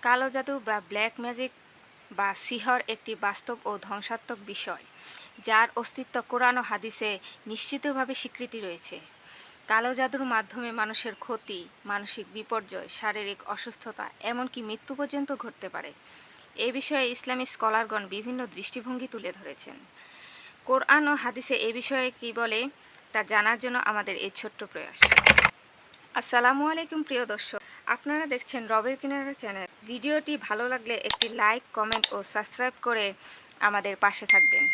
কালো জাদু বা ব্ল্যাক ম্যাজিক বা সিহর একটি বাস্তব ও ধ্বংসাত্মক বিষয়, যার অস্তিত্ব কোরআন ও হাদিসে নিশ্চিতভাবে স্বীকৃতি রয়েছে। কালো জাদুর মাধ্যমে মানুষের ক্ষতি, মানসিক বিপর্যয়, শারীরিক অসুস্থতা, এমনকি মৃত্যু পর্যন্ত ঘটতে পারে। এ বিষয়ে ইসলামী স্কলারগণ বিভিন্ন দৃষ্টিভঙ্গি তুলে ধরেছেন। কোরআন ও হাদিসে এ বিষয়ে কী বলে তা জানার জন্য আমাদের এই ছোট্ট প্রয়াস। আসসালামু আলাইকুম প্রিয় দর্শক, আপনারা দেখছেন রবের কিনারা চ্যানেল। ভিডিওটি ভালো লাগলে একটি লাইক, কমেন্ট ও সাবস্ক্রাইব করে আমাদের পাশে থাকবেন।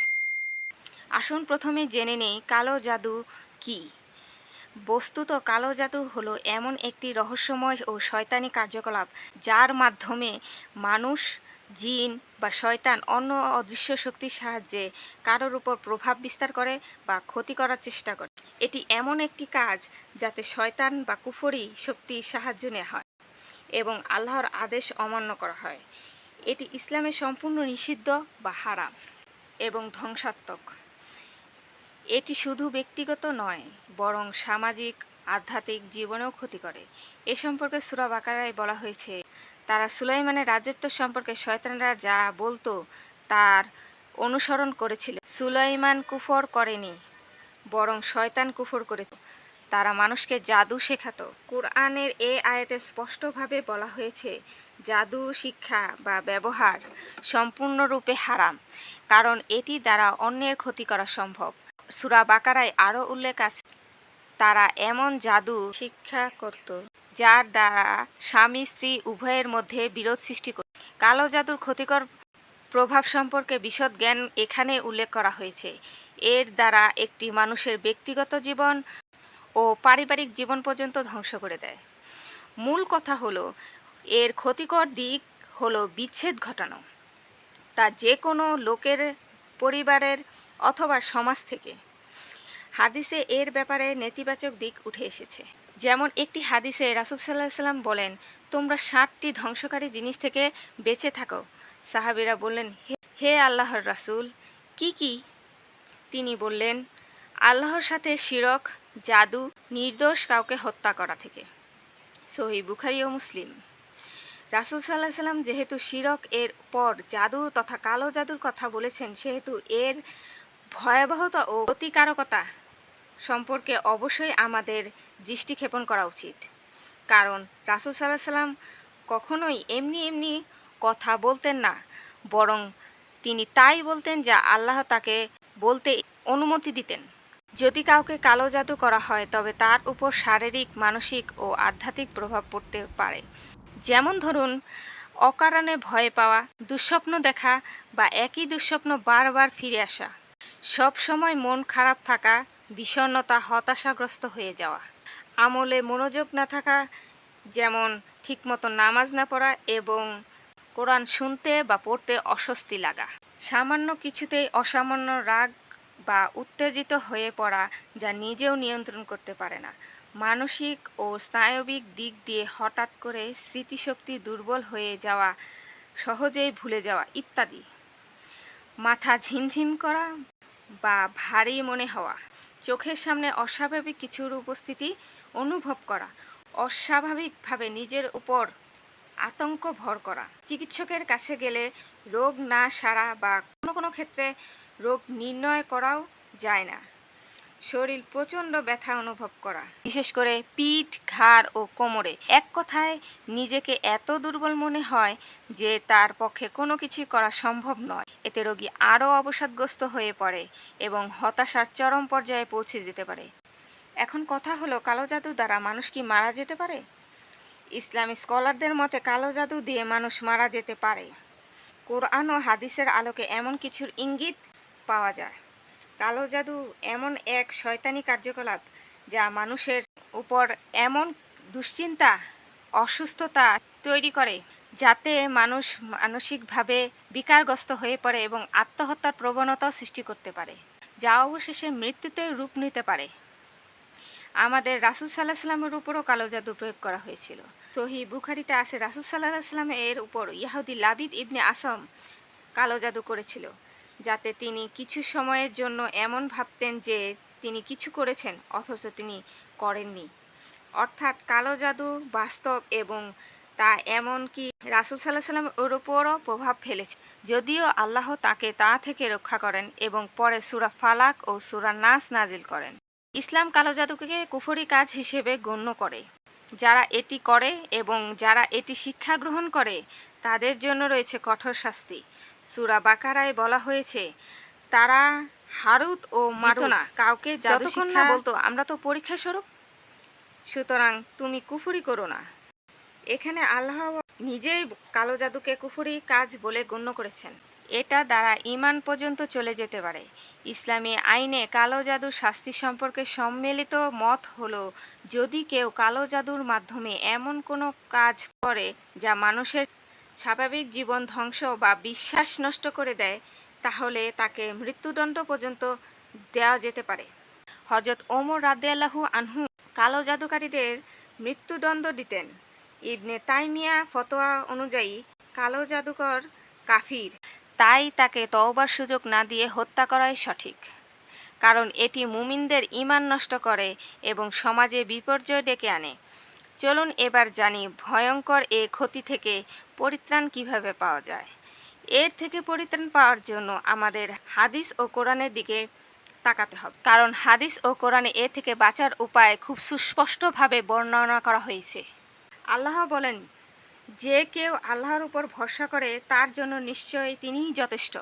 আসুন প্রথমে জেনে নেই কালো জাদু কী। বস্তুত কালো জাদু হলো এমন একটি রহস্যময় ও শয়তানি কার্যকলাপ যার মাধ্যমে মানুষ, জিন বা শয়তান অন্য অদৃশ্য শক্তির সাহায্যে কারোর উপর প্রভাব বিস্তার করে বা ক্ষতি করার চেষ্টা করে। এটি এমন একটি কাজ যাতে শয়তান বা কুফরি শক্তির সাহায্য নেওয়া হয় এবং আল্লাহর আদেশ অমান্য করা হয়। এটি ইসলামে সম্পূর্ণ নিষিদ্ধ বা হারাম এবং ধ্বংসাত্মক। এটি শুধু ব্যক্তিগত নয়, বরং সামাজিক, আধ্যাত্মিক জীবনেও ক্ষতি করে। এ সম্পর্কে সূরা বাকারায় বলা হয়েছে, তারা সুলাইমানের রাজত্ব সম্পর্কে শয়তানরা যা বলতো তার অনুসরণ করেছিল। সুলাইমান কুফর করেনি, বরং শয়তান কুফর করেছে। তারা মানুষকে জাদু শেখাতো। কোরআনের এ আয়াতে স্পষ্টভাবে বলা হয়েছে, জাদু শিক্ষা বা ব্যবহার সম্পূর্ণরূপে হারাম, কারণ এটি দ্বারা অন্যের ক্ষতি করা সম্ভব। সূরা বাকারায় আরও উল্লেখ আছে, তারা এমন জাদু শিক্ষা করত যার দ্বারা স্বামী স্ত্রী উভয়ের মধ্যে বিরোধ সৃষ্টি করত। কালো জাদুর ক্ষতিকর প্রভাব সম্পর্কে বিশদ জ্ঞান এখানে উল্লেখ করা হয়েছে। এর দ্বারা একটি মানুষের ব্যক্তিগত জীবন ও পারিবারিক জীবন পর্যন্ত ধ্বংস করে দেয়। মূল কথা হলো, এর ক্ষতিকর দিক হলো বিচ্ছেদ ঘটানো, তা যে কোনো লোকের, পরিবারের অথবা সমাজ থেকে। হাদিসে এর ব্যাপারে নেতিবাচক দিক উঠে এসেছে। যেমন একটি হাদিসে রাসূল সাল্লাল্লাহু আলাইহি ওয়াসাল্লাম বলেন, তোমরা 7টি ধ্বংসকারী জিনিস থেকে বেঁচে থাকো। সাহাবীরা বললেন, হে আল্লাহর রাসূল, কি কি? তিনি বললেন, আল্লাহর সাথে শিরক, জাদু, নির্দোষ কাউকে হত্যা করা থেকে। সহিহ বুখারী ও মুসলিম। রাসূল সাল্লাল্লাহু আলাইহি ওয়াসাল্লাম যেহেতু শিরক এর পর জাদু তথা কালো জাদুর কথা বলেছেন, সেহেতু এর ভয়াবহতা ও ক্ষতিকারকতা সম্পর্কে অবশ্যই আমাদের দৃষ্টিক্ষেপণ করা উচিত। কারণ রাসূল সাল্লাল্লাহু আলাইহি ওয়াসাল্লাম কখনোই এমনি এমনি কথা বলতেন না, বরং তিনি তাই বলতেন যা আল্লাহ তাকে বলতে অনুমতি দিতেন। যদি কাউকে কালো জাদু করা হয়, তবে তার উপর শারীরিক, মানসিক ও আধ্যাত্মিক প্রভাব পড়তে পারে। যেমন ধরুন, অকারণে ভয় পাওয়া, দুঃস্বপ্ন দেখা বা একই দুঃস্বপ্ন বারবার ফিরে আসা, সব সময় মন খারাপ থাকা, বিষণ্ণতা, হতাশাগ্রস্ত হয়ে যাওয়া, আমলে মনোযোগ না থাকা, যেমন ঠিকমতো নামাজ না পড়া এবং কোরআন শুনতে বা পড়তে অস্বস্তি লাগা, সামান্য কিছুতেই অসামান্য রাগ বা উত্তেজিত হয়ে পড়া যা নিজেও নিয়ন্ত্রণ করতে পারে না, মানসিক ও স্নায়বিক দিক দিয়ে হঠাৎ করে স্মৃতিশক্তি দুর্বল হয়ে যাওয়া, সহজেই ভুলে যাওয়া ইত্যাদি, মাথা ঝিমঝিম করা বা ভারী মনে হওয়া, চোখের সামনে অস্বাভাবিক কিছুর উপস্থিতি অনুভব করা, অস্বাভাবিকভাবে নিজের উপর আতঙ্ক ভর করা, চিকিৎসকের কাছে গেলে রোগ না সারা বা কোনো কোনো ক্ষেত্রে রোগ নির্ণয় করাও যায় না, শরীর প্রচণ্ড ব্যথা অনুভব করা, বিশেষ করে পিঠ, ঘাড় ও কোমরে, এক কথায় নিজেকে এত দুর্বল মনে হয় যে তার পক্ষে কোনো কিছুই করা সম্ভব নয়। এতে রোগী আরও অবসাদগ্রস্ত হয়ে পড়ে এবং হতাশার চরম পর্যায়ে পৌঁছে যেতে পারে। এখন কথা হলো, কালো জাদু দ্বারা মানুষ কি মারা যেতে পারে? ইসলামী স্কলারদের মতে কালো জাদু দিয়ে মানুষ মারা যেতে পারে। কোরআন ও হাদিসের আলোকে এমন কিছুর ইঙ্গিত পাওয়া যায়। কালো জাদু এমন এক শয়তানি কার্যকলাপ যা মানুষের উপর এমন দুশ্চিন্তা, অসুস্থতা তৈরি করে যাতে মানুষ মানসিকভাবে বিকারগ্রস্ত হয়ে পড়ে এবং আত্মহত্যার প্রবণতাও সৃষ্টি করতে পারে, যা অবশেষে মৃত্যুতে রূপ নিতে পারে। আমাদের রাসূল সাল্লাল্লাহু আলাইহি ওয়াসাল্লামের উপরও কালো জাদু প্রয়োগ করা হয়েছিল। সহিহ বুখারীতে আছে, রাসূল সাল্লাল্লাহু আলাইহি ওয়াসাল্লাম এর উপর ইহুদি লাবিদ ইবনে আসম কালো জাদু করেছিল, যাতে তিনি কিছু সময়ের জন্য এমন ভাবতেন যে তিনি কিছু করেছেন অথচ তিনি করেননি। অর্থাৎ কালো জাদু বাস্তব এবং তা এমনকি রাসূল সাল্লাল্লাহু আলাইহি ওয়াসাল্লাম ওর উপরও প্রভাব ফেলেছে, যদিও আল্লাহ তাকে তা থেকে রক্ষা করেন এবং পরে সূরা ফালাক ও সূরা নাস নাজিল করেন। ইসলাম কালো জাদুকে কুফরি কাজ হিসেবে গণ্য করে। যারা এটি করে এবং যারা এটি শিক্ষা গ্রহণ করে তাদের জন্য রয়েছে কঠোর শাস্তি। সূরা বাকারায় বলা হয়েছে, তারা হারুত ও মারুত না কাউকে জাদু শিক্ষা বলতো, আমরা তো পরীক্ষা স্বরূপ, সুতরাং তুমি কুফরি করো না। এখানে আল্লাহ নিজেই কালো জাদুকে কুফরি কাজ বলে গণ্য করেছেন। এটা দ্বারা ঈমান পর্যন্ত চলে যেতে পারে। ইসলামী আইনে কালো জাদুর শাস্তি সম্পর্কে সম্মিলিত মত হলো, যদি কেউ কালো জাদুর মাধ্যমে এমন কোনো কাজ করে যা মানুষের স্বাভাবিক জীবন ধ্বংস বা বিশ্বাস নষ্ট করে দেয়, তাহলে তাকে মৃত্যুদণ্ড পর্যন্ত দেওয়া যেতে পারে। হযরত ওমর রাদিয়াল্লাহু আনহু কালো জাদুকারীদের মৃত্যুদণ্ড দিতেন। ইবনে তাইমিয়া ফতোয়া অনুযায়ী কালো জাদুকর কাফির, তাই তাকে তওবার সুযোগ না দিয়ে হত্যা করাই সঠিক, কারণ এটি মুমিনদের ঈমান নষ্ট করে এবং সমাজে বিপর্যয় ডেকে আনে। চলুন এবার জানি ভয়ঙ্কর এ ক্ষতি থেকে পরিত্রাণ কিভাবে পাওয়া যায়। এর থেকে পরিত্রাণ পাওয়ার জন্য আমাদের হাদিস ও কোরআনের দিকে তাকাতে হবে, কারণ হাদিস ও কোরআনে এ থেকে বাঁচার উপায় খুব সুস্পষ্টভাবে বর্ণনা করা হয়েছে। আল্লাহ বলেন, যে কেউ আল্লাহর উপর ভরসা করে তার জন্য নিশ্চয়ই তিনিই যথেষ্ট।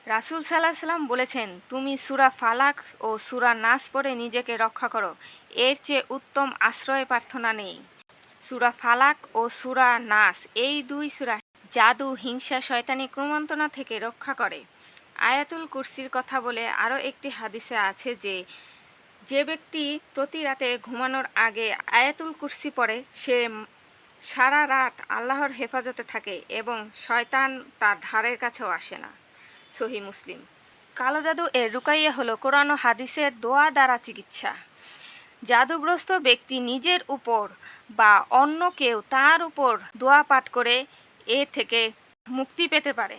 রাসূল সাল্লাল্লাহু আলাইহি ওয়াসাল্লাম বলেছেন, তুমি সূরা ফালাক ও সূরা নাস পড়ে নিজেকে রক্ষা করো, এর চেয়ে উত্তম আশ্রয় প্রার্থনা নেই। সূরা ফালাক ও সূরা নাস এই দুই সূরা জাদু, হিংসা, শয়তানি কুমন্ত্রণা থেকে রক্ষা করে। আয়াতুল কুরসির কথা বলে আরও একটি হাদিসে আছে যে, যে ব্যক্তি প্রতি রাতে ঘুমানোর আগে আয়াতুল কুরসি পড়ে সে সারা রাত আল্লাহর হেফাজতে থাকে এবং শয়তান তার ধারের কাছেও আসে না। সহিহ মুসলিম। কালো জাদু এর রুকাইয়া হলো কোরআন ও হাদিসের দোয়া দ্বারা চিকিৎসা। জাদুগ্রস্ত ব্যক্তি নিজের উপর বা অন্য কেউ তার উপর দোয়া পাঠ করে এর থেকে মুক্তি পেতে পারে।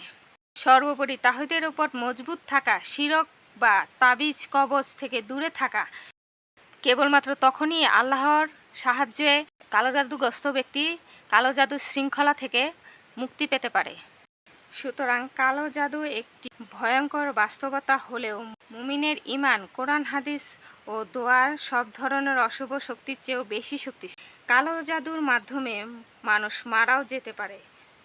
সর্বোপরি তাওহীদের উপর মজবুত থাকা, শিরক বা তাবিজ কবজ থেকে দূরে থাকা, কেবলমাত্র তখনই আল্লাহর সাহায্যে কালো জাদুগ্রস্ত ব্যক্তি কালো জাদুর শৃঙ্খলা থেকে মুক্তি পেতে পারে। সুতরাং কালো জাদু একটি ভয়ঙ্কর বাস্তবতা হলেও মুমিনের ঈমান, কোরআন হাদিস ও দোয়ার সব ধরনের অশুভ শক্তির চেয়েও বেশি শক্তিশালী। কালো জাদুর মাধ্যমে মানুষ মারাও যেতে পারে,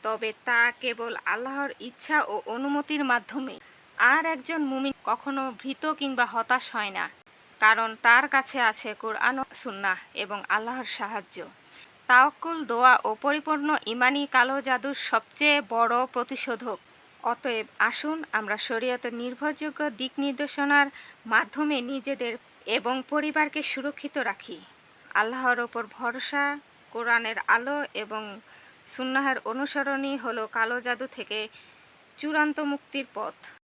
তবে তা কেবল আল্লাহর ইচ্ছা ও অনুমতির মাধ্যমে। আর একজন মুমিন কখনো ভীত কিংবা হতাশ হয় না, কারণ তার কাছে আছে কোরআন ও সুন্নাহ এবং আল্লাহর সাহায্য। তাওয়াক্কুল, দোয়া ও পরিপূর্ণ ঈমানই কালো জাদুর সবচেয়ে বড় প্রতিষেধক। অতএব আসুন আমরা শরীয়তের নির্ভরযোগ্য দিক নির্দেশনার মাধ্যমে নিজেদের এবং পরিবারকে সুরক্ষিত রাখি। আল্লাহর ওপর ভরসা, কোরআনের আলো এবং সুন্নাহের অনুসরণই হলো কালো জাদু থেকে চূড়ান্ত মুক্তির পথ।